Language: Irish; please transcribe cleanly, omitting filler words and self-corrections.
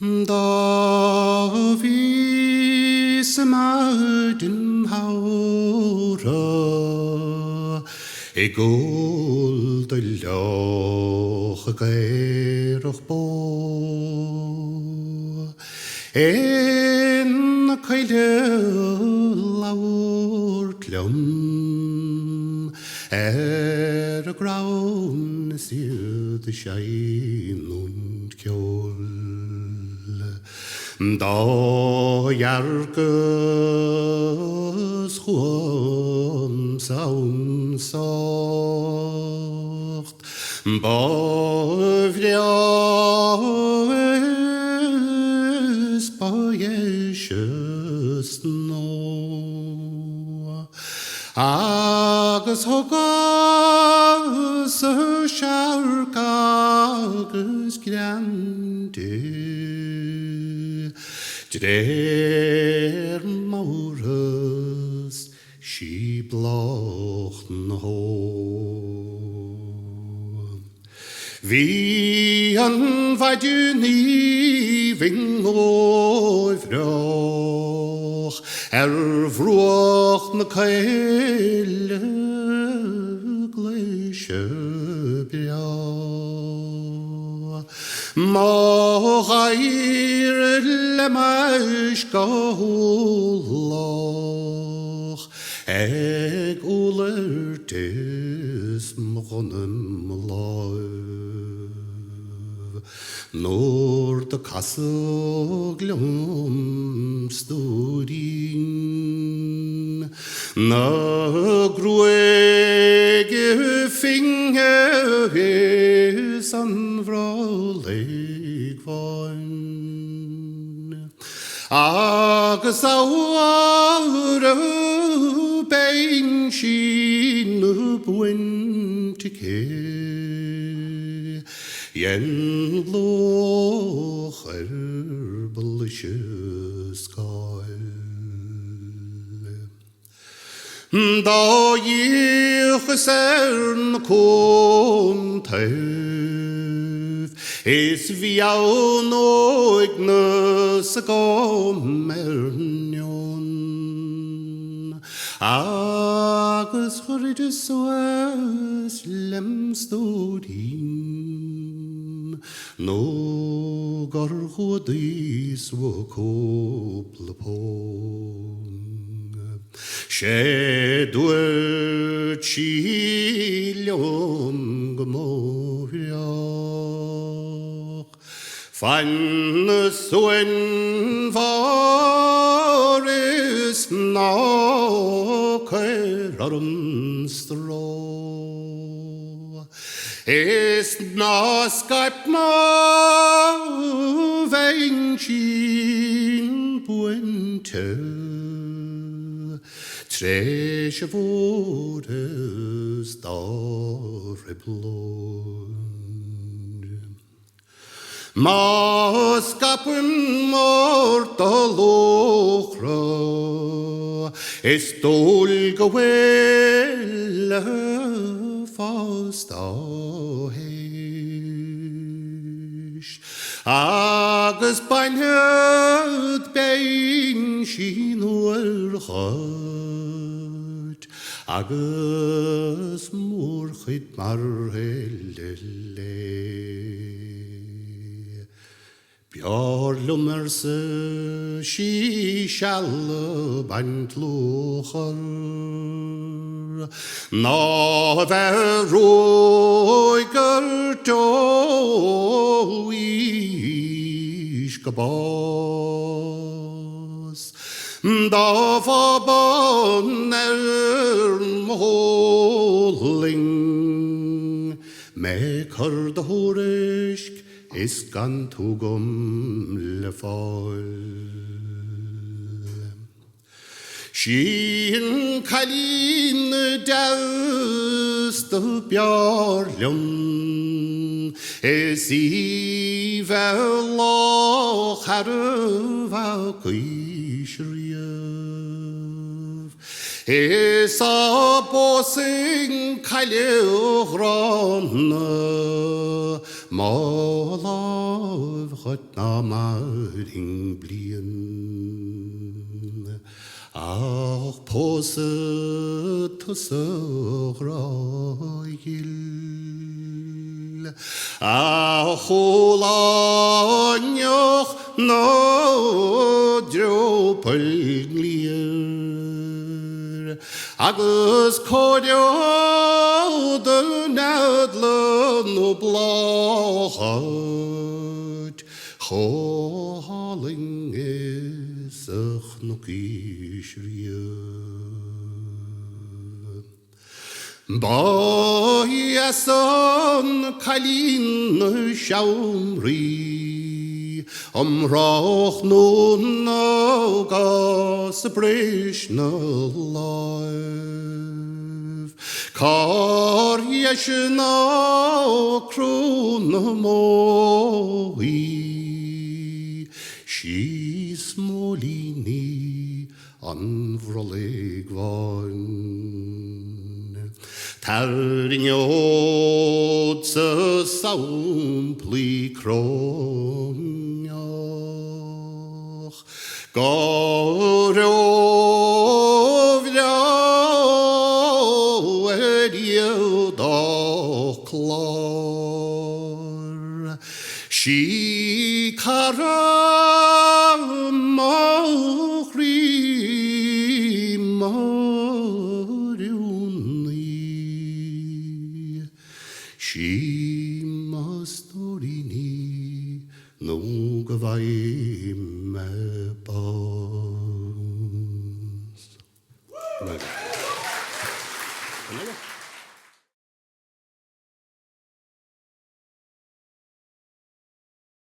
Da vis maden haura gol de loch geirch bo en kaile laurtlum graun siud shain und kjol da jarkes chum saun socht bavrias pajeshes no agus hogas shark agus grande der maurus she blochten ho vi an du ni ving vroch vroch na keile gleische bia Mochair lemaish gohloch eg ulertis mochonem loiv nor de kasseglum studin na gruege finger an vrolig voin agus aure bein sin buintike yen locher belicious sky da ich sern konte is vi au noignus gomernion agus choridus soes lemstodin no garchodis wokoplapon Shedwer chilion gmoriach Fan suen varis na kerarum stro Ist na skype na veinchin puente Tres vodes darreblond Maskapun mortalochra Estol gewelle fast ahesh Agus bain het bein shinur agus morchit marhellele Bjarlummerse she shall bantlucher na verroiger to ish gebas da verbanner måling med kardahorisk iskantugum lefal Shin kalin daust bjarlum esi velo harva kuishriyev esa posing kaleuhrana Malav got na maring blien. Ach pose tussrail. Ach olanjoch no dropelglier. Agus cordio de nadlen op blachat. Choling is ach nog ishrier. Baieson kalin shaumri. Roch nun gas brishna live. Kar yeshna krun moi. She's molini anvrolig van. Tarniot se saumpli kronjach. Gorovja edio doch klar. She karamachri mariuni. She mastorini no gavai me ba.